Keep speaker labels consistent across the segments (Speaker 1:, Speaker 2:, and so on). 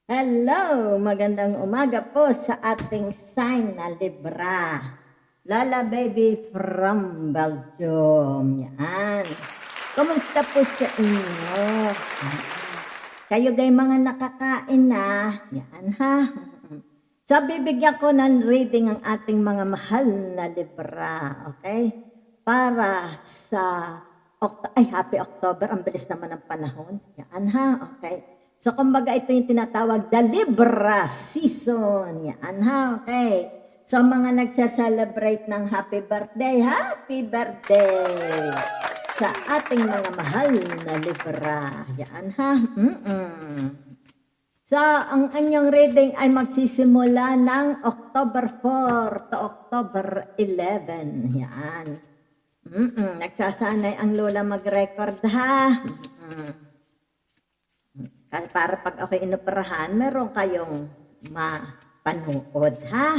Speaker 1: Hello! Magandang umaga po sa ating sign na Libra. Lala baby from Belgium. Yan. Kumusta po sa inyo? Kayo gay mga nakakain na. Yan ha. So bibigyan ko ng reading ang ating mga mahal na Libra. Okay? Para sa Happy October. Ang bilis naman ng panahon. Yan ha. Okay. So, kumbaga, ito yung tinatawag the Libra season. Yan ha, okay. So, mga nagsa-celebrate ng happy birthday sa ating mga mahal na Libra. Yan ha. So, ang anyong reading ay magsisimula ng October 4 to October 11. Yan. Nagsasanay ang lola mag-record ha. Para pag ako'y inoperahan, meron kayong mapanood, ha?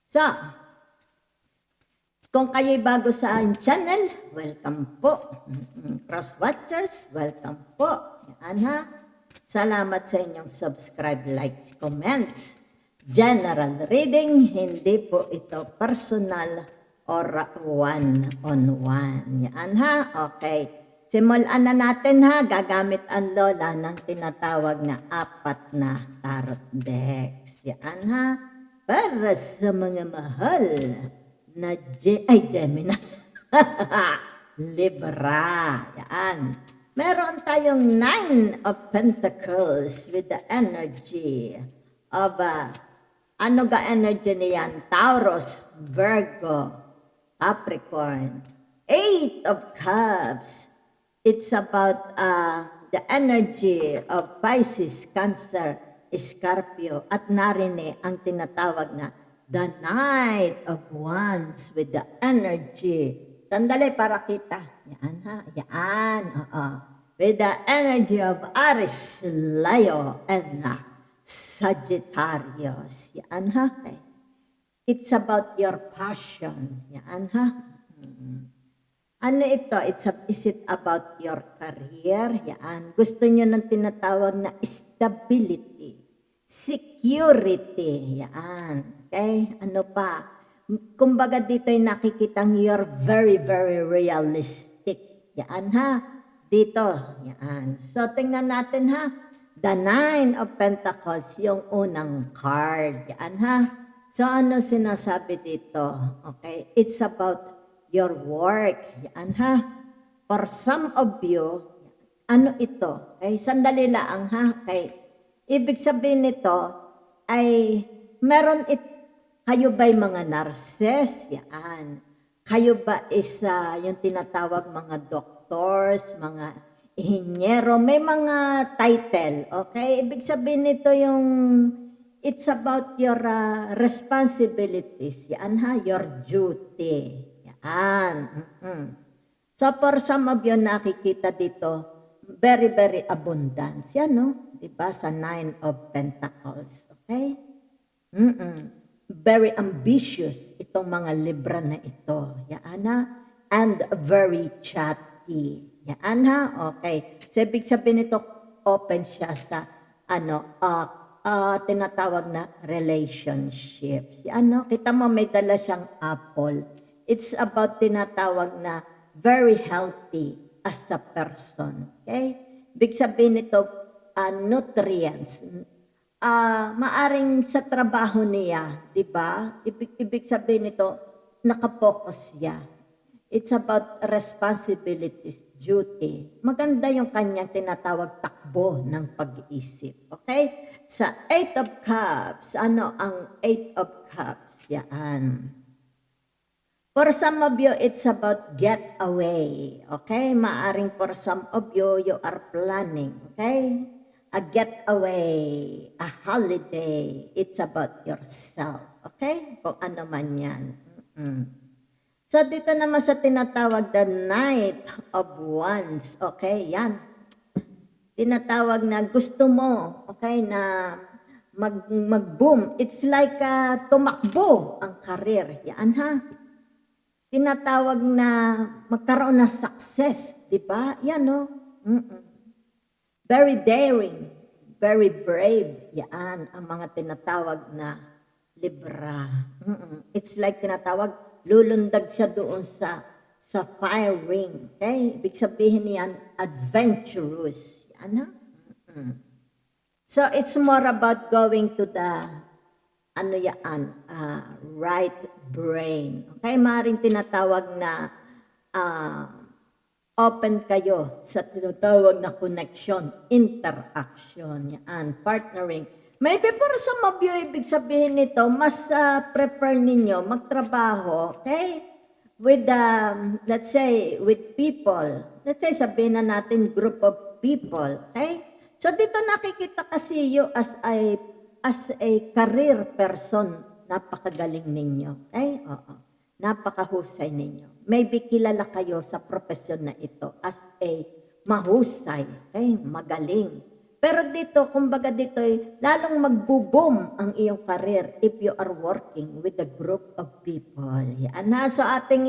Speaker 1: So, kung kayo'y bago sa channel, welcome po. Cross-watchers, welcome po. Yan, ha? Salamat sa inyong subscribe, likes, comments. General reading, hindi po ito personal or one-on-one. Yan, ha? Okay. Simulan na natin ha, gagamit ang lola ng tinatawag na 4 na tarot decks. Yan ha, para sa mga mahal na Gemini. Libra. Yan. Meron tayong 9 of Pentacles with the energy of, ano ga energy niyan? Taurus, Virgo, Capricorn. 8 of Cups. It's about the energy of Pisces, Cancer, Scorpio, at narine ang tinatawag na the Knight of Wands with the energy. Sandali para kita. Yan ha, yan. With the energy of Aries, Leo, and Sagittarius. Yan ha. It's about your passion. Yan ha. Ano ito? Is it about your career? Yan. Gusto nyo ng tinatawag na stability, security. Yan. Okay? Ano pa? Kumbaga dito ay nakikitang you're very, very realistic. Yan ha. Dito. Yan. So, tingnan natin ha. The 9 of Pentacles, yung unang card. Yan ha. So, ano sinasabi dito? Okay? It's about your work. Yan ha. For some of you, ano ito? Okay? Sandali lang ha. Okay? Ibig sabihin nito ay meron kayo ba'y mga nurses? Yan. Kayo ba isa yung tinatawag mga doctors, mga inhinyero, may mga title. Okay? Ibig sabihin nito yung it's about your responsibilities. Yan ha. Your duty. So for some of you nakikita dito, very, very abundance. Yan, no? Diba? Sa 9 of Pentacles. Okay? Very ambitious itong mga Libra na ito. Yan, ha? And very chatty. Yan, ha? Okay. So ibig sabihin nito, open siya sa, tinatawag na relationships. Yan, no? Kita mo, may dala siyang apple. It's about tinatawag na very healthy as a person. Okay? Big sabihin nito, nutrients. Maaring sa trabaho niya, di ba? Ibig sabihin nito, nakapokus siya. It's about responsibilities, duty. Maganda yung kanyang tinatawag takbo ng pag-iisip. Okay? Sa 8 of Cups, ano ang 8 of Cups? Yan. For some of you, it's about get away. Okay? Maaring for some of you, you are planning. Okay? A getaway, a holiday. It's about yourself. Okay? Kung ano man yan. So, dito naman sa tinatawag the Knight of Wands. Okay? Yan. Tinatawag na gusto mo. Okay? Na mag-boom. It's like tumakbo ang karir. Yan ha? Tinatawag na magkaroon ng success, di ba? Yan, no? Very daring, very brave. Yan, ang mga tinatawag na Libra. It's like tinatawag, lulundag siya doon sa fire ring. Okay? Ibig sabihin niyan, adventurous. Yan, ha? So, it's more about going to the, right brain. Okay? Maaaring tinatawag na, open kayo sa tinatawag na connection, interaction, yan, partnering. Maybe for some of you, ibig sabihin nito, mas prefer ninyo magtrabaho, okay? With, let's say, with people. Let's say, sabihin na natin group of people, okay? So, dito nakikita kasi you as a career person, napakagaling ninyo, okay? Oo. Napakahusay ninyo. Maybe kilala kayo sa profesyon na ito as a mahusay, magaling. Pero dito, kumbaga dito, lalong magbo-boom ang iyong career if you are working with a group of people. Yan na, so ating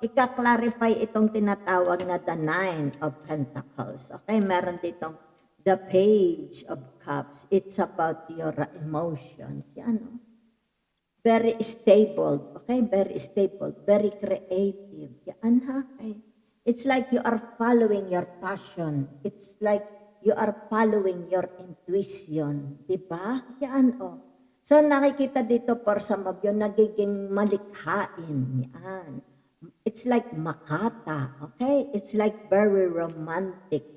Speaker 1: ika-clarify itong tinatawag na the Nine of Pentacles. Okay, meron ditong the Page of Cups. It's about your emotions. Yan, no? Very stable, okay? Very stable, very creative. Yan ha? Okay. It's like you are following your passion. It's like you are following your intuition. Diba? Yan o. So nakikita dito for some of you, nagiging malikhain. Yan. It's like makata, okay? It's like very romantic.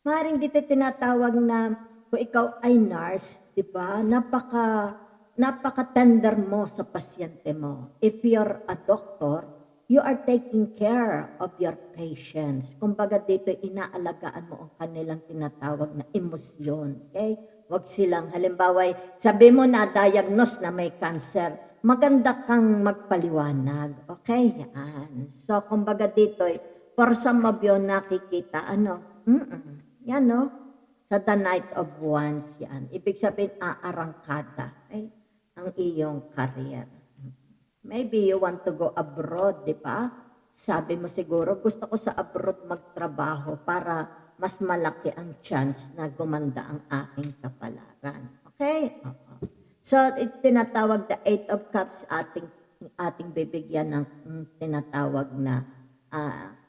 Speaker 1: Maaaring dito tinatawag na kung ikaw ay nurse, diba? Napaka-tender mo sa pasyente mo. If you're a doctor, you are taking care of your patients. Kumbaga dito, inaalagaan mo ang kanilang tinatawag na emosyon. Okay? Huwag silang, halimbawa, sabi mo na diagnose na may cancer, maganda kang magpaliwanag. Okay? Yan. So, kumbaga dito, for some of you nakikita, yan no? Sa the Knight of Wands, yan. Ibig sabihin, aarangkada. Okay? Ang iyong career. Maybe you want to go abroad, di ba? Sabi mo siguro, gusto ko sa abroad magtrabaho para mas malaki ang chance na gumanda ang aking kapalaran. Okay? So, tinatawag the Eight of Cups, ating bibigyan ng tinatawag na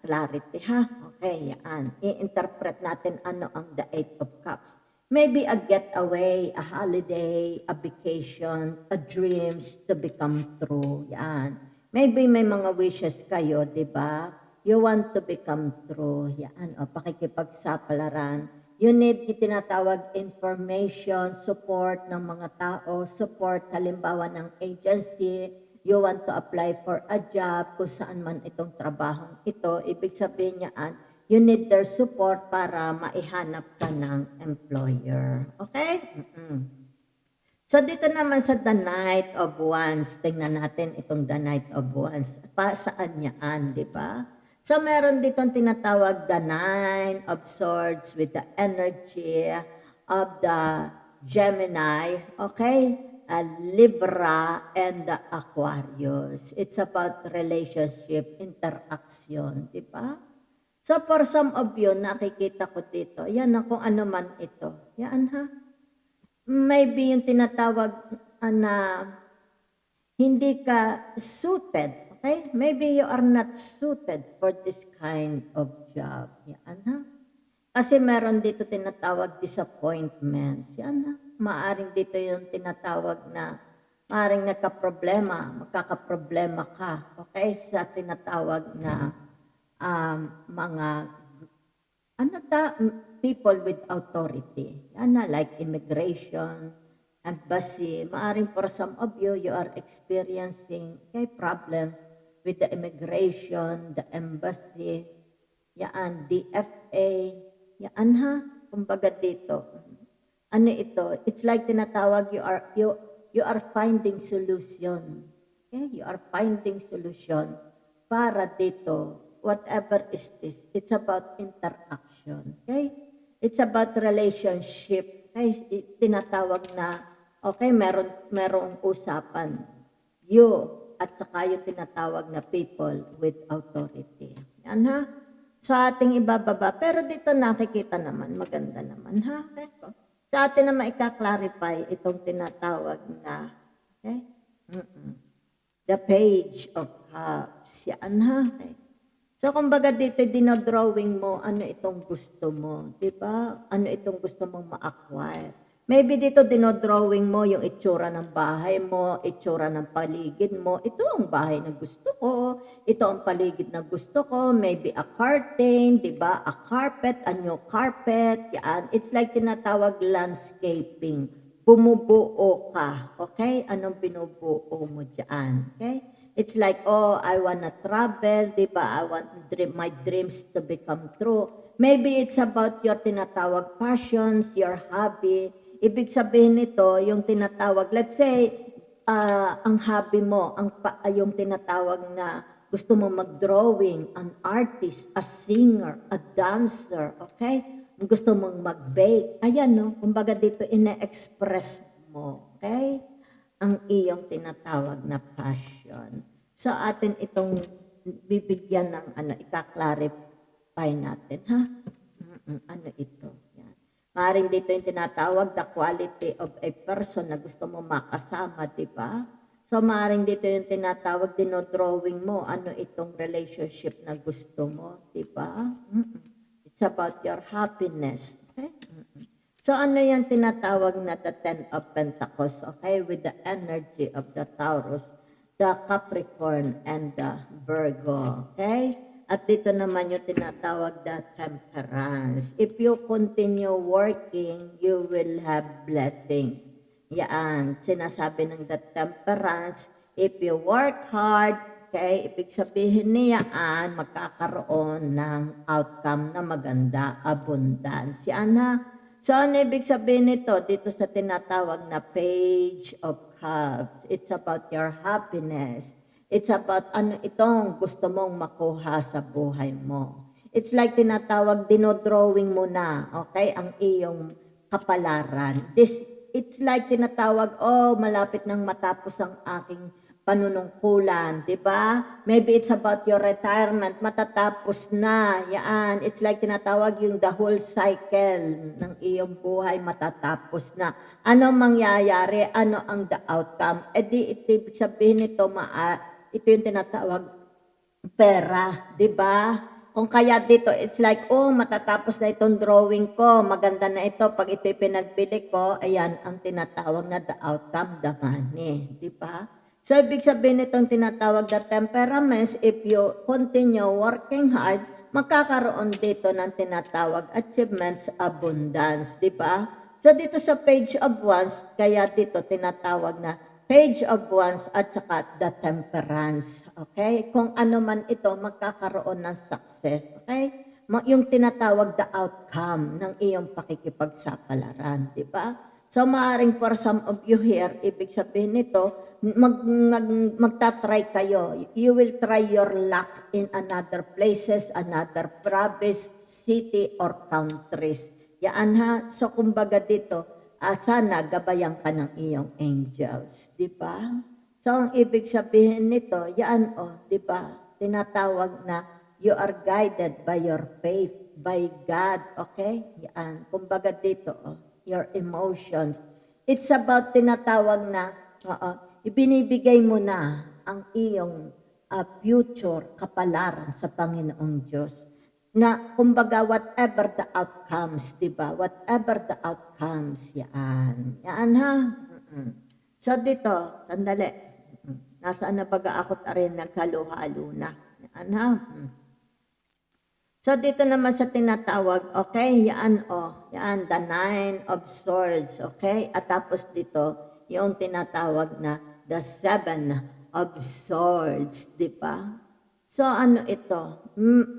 Speaker 1: clarity, ha? Okay, yan. I-interpret natin ano ang the Eight of Cups. Maybe a getaway, a holiday, a vacation, a dreams to become true. Yan. Maybe may mga wishes kayo, di ba? You want to become true. Yan. O, pakikipagsapalaran. You need tinatawag information, support ng mga tao, support halimbawa ng agency. You want to apply for a job, kung saan man itong trabahong ito. Ibig sabihin niyan, you need their support para maihanap ka ng employer. Okay? So, dito naman sa the Knight of Wands, tingnan natin itong the Knight of Wands. Saan yan, di ba? So, meron ditong tinatawag the Nine of Swords with the energy of the Gemini, okay? Libra and the Aquarius. It's about relationship, interaction, di ba? So, for some of you, nakikita ko dito, yan na kung ano man ito. Yan ha. Maybe yung tinatawag na hindi ka suited. Okay? Maybe you are not suited for this kind of job. Yan ha. Kasi meron dito tinatawag disappointments. Yan ha. Maaring dito yung tinatawag na maaring magkakaproblema ka. Okay? Sa tinatawag na mga people with authority. Like immigration, embassy. Maaring for some of you, you are experiencing problems with the immigration, the embassy, DFA. Kumbaga dito. Ano ito? It's like tinatawag you are finding solution. Okay? You are finding solution para dito. Whatever is this, it's about interaction, okay? It's about relationship. Okay? Tinatawag na, okay, merong usapan. You, at saka yung tinatawag na people with authority. Yan ha? sa ating ibababa. Pero dito nakikita naman, maganda naman, ha? Okay? Sa atin naman ika-clarify itong tinatawag na, okay? The page of cups. Yan, ha? Okay. So, kumbaga dito, dinodrawing mo, ano itong gusto mo, di ba? Ano itong gusto mong ma-acquire. Maybe dito dinodrawing mo yung itsura ng bahay mo, itsura ng paligid mo. Ito ang bahay na gusto ko. Ito ang paligid na gusto ko. Maybe a curtain, di ba? A carpet, a new carpet. Yan. It's like tinatawag landscaping. Bumubuo ka. Okay? Anong binubuo mo dyan? Okay? It's like, oh, I wanna travel, di ba? I want my dreams to become true. Maybe it's about your tinatawag passions, your hobby. Ibig sabihin nito, yung tinatawag, let's say, ang hobby mo, yung tinatawag na gusto mo mag-drawing, an artist, a singer, a dancer, okay? Gusto mong mag-bake. Ayan, no? Kumbaga dito, ine-express mo, okay? Ang iyong tinatawag na passion. So, atin itong bibigyan ng ika-clarify natin, ha? Ano ito? Maring dito yung tinatawag the quality of a person na gusto mo makasama, di ba? So, maring dito yung tinatawag dinodrawing mo, ano itong relationship na gusto mo, di ba? It's about your happiness, okay? So, ano yung tinatawag na the Ten of Pentacles, okay? With the energy of the Taurus, the Capricorn, and the Virgo, okay? At dito naman yung tinatawag na temperance. If you continue working, you will have blessings. Yan, sinasabi ng the temperance. If you work hard, okay, ibig sabihin niyaan, magkakaroon ng outcome na maganda, abundance. Yan ha. So, ano ibig sabihin nito? Dito sa tinatawag na Page of Cups. It's about your happiness. It's about ano itong gusto mong makuha sa buhay mo. It's like tinatawag, dinodrawing mo na, okay, ang iyong kapalaran. It's like tinatawag, oh, malapit nang matapos ang aking panunungkulan, di ba? Maybe it's about your retirement, matatapos na, yan. It's like tinatawag yung the whole cycle ng iyong buhay matatapos na. Ano mangyayari? Ano ang the outcome? E di, ibig sabihin nito, ito yung tinatawag pera, di ba? Kung kaya dito, it's like, oh, matatapos na itong drawing ko, maganda na ito, pag ito pinagbili ko, ayan, ang tinatawag na the outcome, the money, di ba? So, ibig sabihin itong tinatawag na temperaments, if you continue working hard, magkakaroon dito ng tinatawag achievements, abundance, di ba? So, dito sa Page of Wands, kaya dito tinatawag na Page of Wands at saka the temperance. Okay? Kung ano man ito, magkakaroon ng success. Okay? Yung tinatawag the outcome ng iyong pakikipagsapalaran. Di ba? So, maaaring for some of you here, ibig sabihin nito, magta-try kayo. You will try your luck in another places, another province, city, or countries. Yan ha. So, kumbaga dito, sana gabayan ka ng iyong angels, di ba? So, ang ibig sabihin nito, yan di ba? Tinatawag na you are guided by your faith, by God, okay? Yan, kumbaga dito, your emotions. It's about tinatawag na, ibinibigay mo na ang iyong future kapalaran sa Panginoong Diyos. Na kumbaga whatever the outcomes, di ba? Whatever the outcomes, yan. Yan ha. So dito, sandali. Nasaan na baga ako rin naghalo-halo na. Yan ha. So dito naman sa tinatawag, okay, yan yan, the Nine of Swords, okay? At tapos dito, yung tinatawag na the Seven of Swords, di ba? So, ano ito?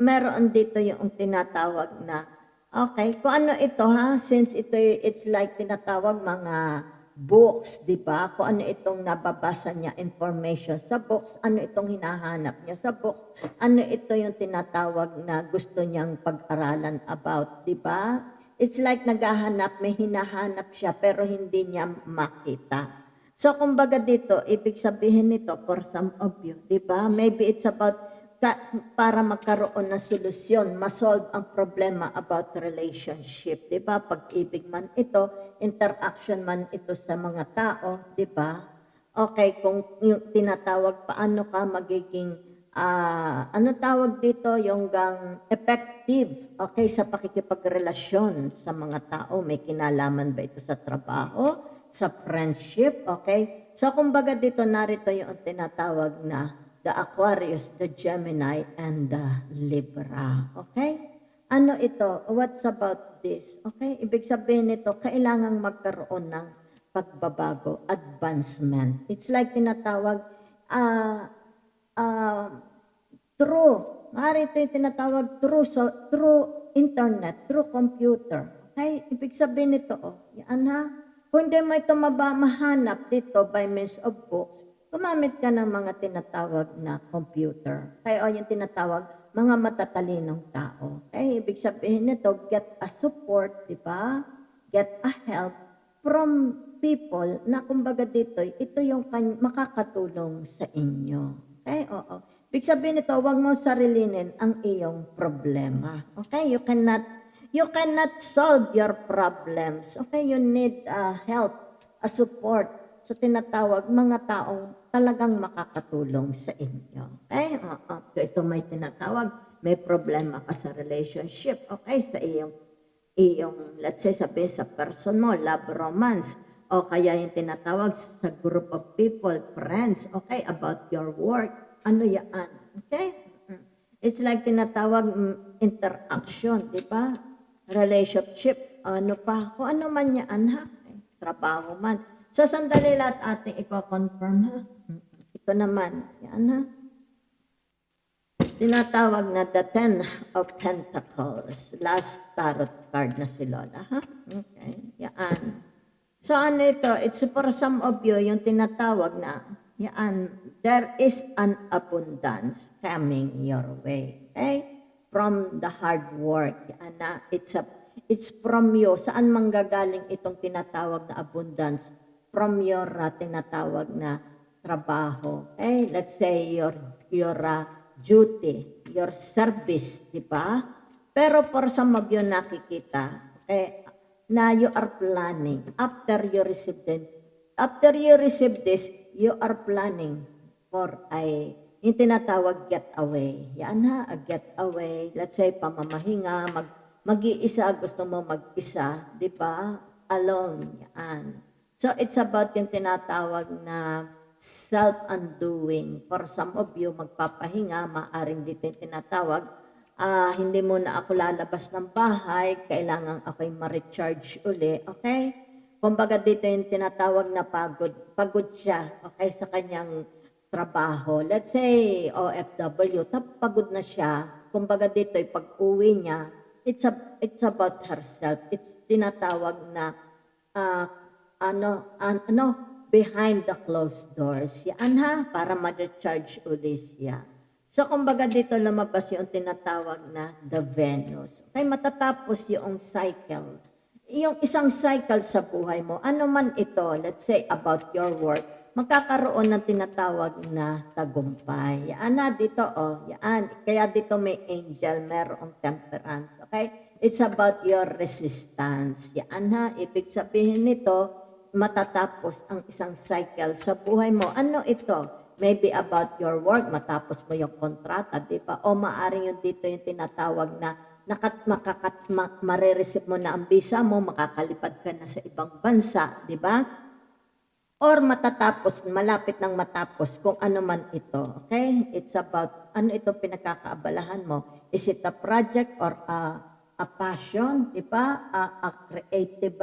Speaker 1: Meron dito yung tinatawag na, okay, kung ano ito ha, since ito, it's like tinatawag mga books, di ba? Kung ano itong nababasa niya information sa books, ano itong hinahanap niya sa books, ano ito yung tinatawag na gusto niyang pag-aralan about, di ba? It's like naghahanap, may hinahanap siya pero hindi niya makita. So, kumbaga dito, ibig sabihin nito for some of you, di ba? Maybe it's about para magkaroon ng solusyon, masolve ang problema about relationship, 'di ba? Pag-ibig man ito, interaction man ito sa mga tao, 'di ba? Okay, kung yung tinatawag paano ka magiging ano tawag dito, yung effective, okay, sa pakikipagrelasyon sa mga tao, may kinalaman ba ito sa trabaho, sa friendship, okay? So kumbaga dito narito yung tinatawag na the Aquarius, the Gemini, and the Libra. Okay? Ano ito? What's about this? Okay? Ibig sabihin nito, kailangang magkaroon ng pagbabago, advancement. It's like tinatawag, through, maaari ito yung tinatawag through internet, through computer. Okay? Ibig sabihin nito, yan ha? Kung hindi mo ito mahanap dito by means of books, gumamit ka ng mga tinatawag na computer. Kaya yung tinatawag mga matatalinong tao. Okay? Ibig sabihin nito, get a support, di ba? Get a help from people na kumbaga dito, ito yung makakatulong sa inyo. Okay? Oo. Ibig sabihin nito, huwag mo sarilinin ang iyong problema. Okay? You cannot solve your problems. Okay? You need help, a support. So tinatawag mga taong talagang makakatulong sa inyo. Okay? Ito may tinatawag, may problema ka sa relationship. Okay? Sa iyong let's say sabi sa person mo, love romance. O kaya yung tinatawag sa group of people, friends. Okay? About your work. Ano yan? Okay? It's like tinatawag interaction, di ba? Relationship, ano pa? Kung ano man yan, ha? Trabaho man. So, sandali lahat ating i-confirm, ha? Ito naman, yan, ha? Tinatawag na the Ten of Pentacles. Last tarot card na si Lola, ha? Okay, yan. So, ano ito? It's for some of you, yung tinatawag na, yan, there is an abundance coming your way. Okay? From the hard work. Yan na, it's from you. Saan manggagaling itong tinatawag na abundance? From your tinatawag na trabaho. Okay? Let's say your duty, your service, di ba? Pero for some of you nakikita, okay, na you are planning after you receive this, you are planning for yung tinatawag getaway. Yan ha, a getaway. Let's say, pamamahinga, mag-iisa, gusto mo mag-isa, di ba? Alone, yan. So, it's about yung tinatawag na self-undoing. For some of you, magpapahinga, maaring dito yung tinatawag, hindi mo na ako lalabas ng bahay, kailangan ako'y ma-recharge uli, okay? Kumbaga dito yung tinatawag na pagod. Pagod siya, okay, sa kanyang trabaho. Let's say, OFW, pagod na siya. Kumbaga dito, pag-uwi niya, it's about herself. It's tinatawag na, behind the closed doors. Yan ha, para ma-recharge uli siya. So, kumbaga dito lumabas yung tinatawag na the Venus. Okay, matatapos yung cycle. Yung isang cycle sa buhay mo, ano man ito, let's say about your work, magkakaroon ng tinatawag na tagumpay. Yan na dito, yan. Kaya dito may angel, merong temperance. Okay? It's about your resistance. Yan ha, ibig sabihin nito, matatapos ang isang cycle sa buhay mo. Ano ito? Maybe about your work, matapos mo yung kontrata, di ba? O maaring yung dito yung tinatawag na marireceive mo na ang visa mo, makakalipad ka na sa ibang bansa, di ba? Or matatapos, malapit nang matapos kung ano man ito. Okay? It's about, ano ito pinagkakaabalahan mo? Is it a project or a passion, di ba? A creative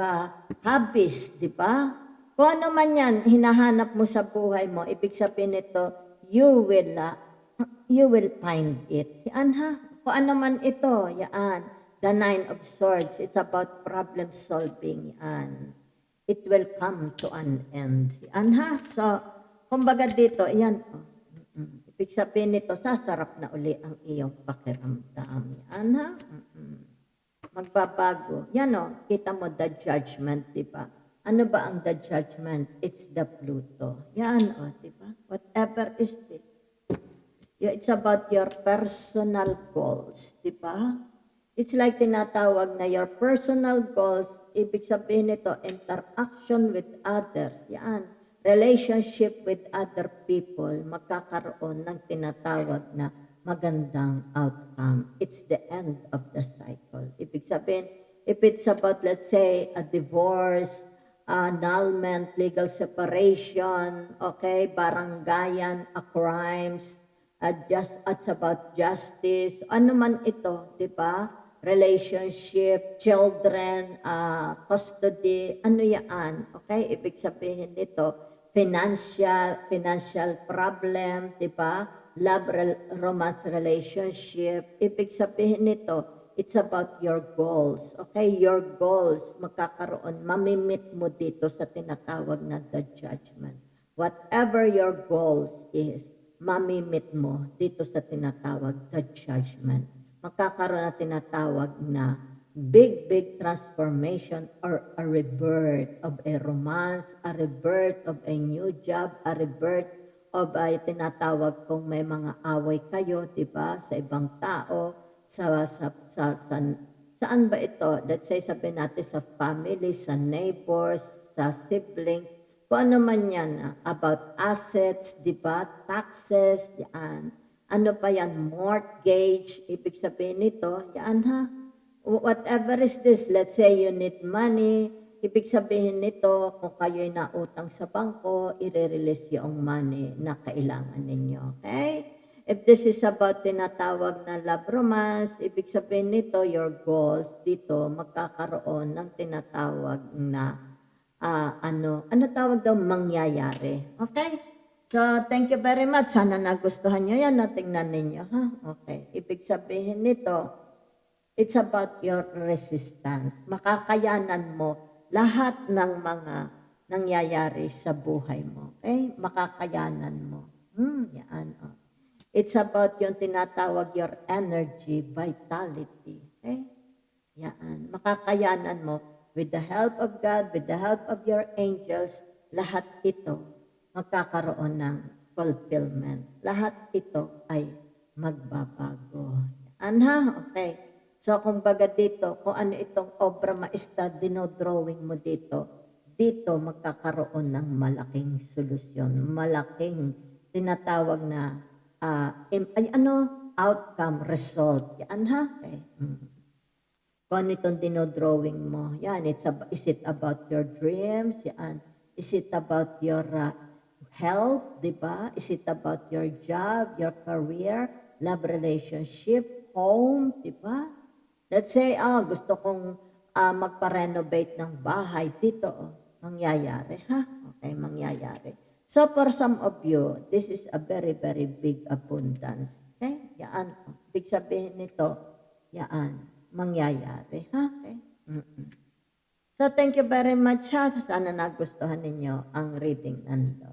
Speaker 1: hobbies, di ba? Kung ano man yan, hinahanap mo sa buhay mo, ibig sabihin nito, you will find it. Yan ha? Kung ano man ito, yan. The Nine of Swords, it's about problem solving. Yan. It will come to an end. Yan ha? So, kumbaga dito, yan. Ibig sabihin nito, sasarap na uli ang iyong pakiramdam. Yan ha? Magbabago. Yan kita mo the judgment, di ba? Ano ba ang the judgment? It's the Pluto. Yan, di ba? Whatever is this. It's about your personal goals, di ba? It's like tinatawag na your personal goals, ibig sabihin nito, interaction with others, yan. Relationship with other people, magkakaroon ng tinatawag na magandang outcome. It's the end of the cycle. Ibig sabihin, if it's about, let's say, a divorce, annulment, legal separation, okay, barangayan, a crimes, it's about justice, ano man ito, di ba? Relationship, children, custody, ano yan, okay? Ibig sabihin nito, financial problem, di ba? Romance relationship, ibig sabihin nito, it's about your goals. Okay, your goals, magkakaroon, mamimit mo dito sa tinatawag na the judgment. Whatever your goals is, mamimit mo dito sa tinatawag the judgment. Magkakaroon na tinatawag na big transformation or a rebirth of a romance, a rebirth of a new job, a rebirth of a tinatawag kung may mga away kayo, di ba, sa ibang tao, saan ba ito? Let's say sabihin natin sa family, sa neighbors, sa siblings, kung ano man yan, about assets, di ba? Taxes, yan. Ano pa yan? Mortgage, ibig sabihin nito, yan ha. Whatever is this, let's say you need money, ibig sabihin nito, kung kayo'y nautang sa bangko, i-release yung money na kailangan ninyo. Okay? If this is about tinatawag na love romance, ibig sabihin nito, your goals dito, magkakaroon ng tinatawag na, ano tawag daw, mangyayari. Okay? So, thank you very much. Sana nagustuhan nyo yan. Tingnan ninyo, ha? Okay. Ibig sabihin nito, it's about your resistance. Makakayanan mo lahat ng mga nangyayari sa buhay mo. Okay? Makakayanan mo. Yan. Oh. It's about yung tinatawag your energy, vitality. Okay? Yan. Makakayanan mo with the help of God, with the help of your angels, lahat ito magkakaroon ng fulfillment. Lahat ito ay magbabago. Yan, okay. So, kung baga dito, kung ano itong obra maestra, dinodrawing mo dito magkakaroon ng malaking solusyon, malaking tinatawag na outcome, result. Yan ha? Okay. Kung ano itong dinodrawing mo, yan, is it about your dreams? Yan. Is it about your health, di ba? Is it about your job, your career, love relationship, home, di ba? Let's say, gusto kong magpa-renovate ng bahay dito. Mangyayari, ha? Okay, mangyayari. So for some of you, this is a very, very big abundance. Okay? Yan. Big sabihin nito, yan. Mangyayari. Ha? Okay? So thank you very much. Sana nagustuhan ninyo ang reading nando.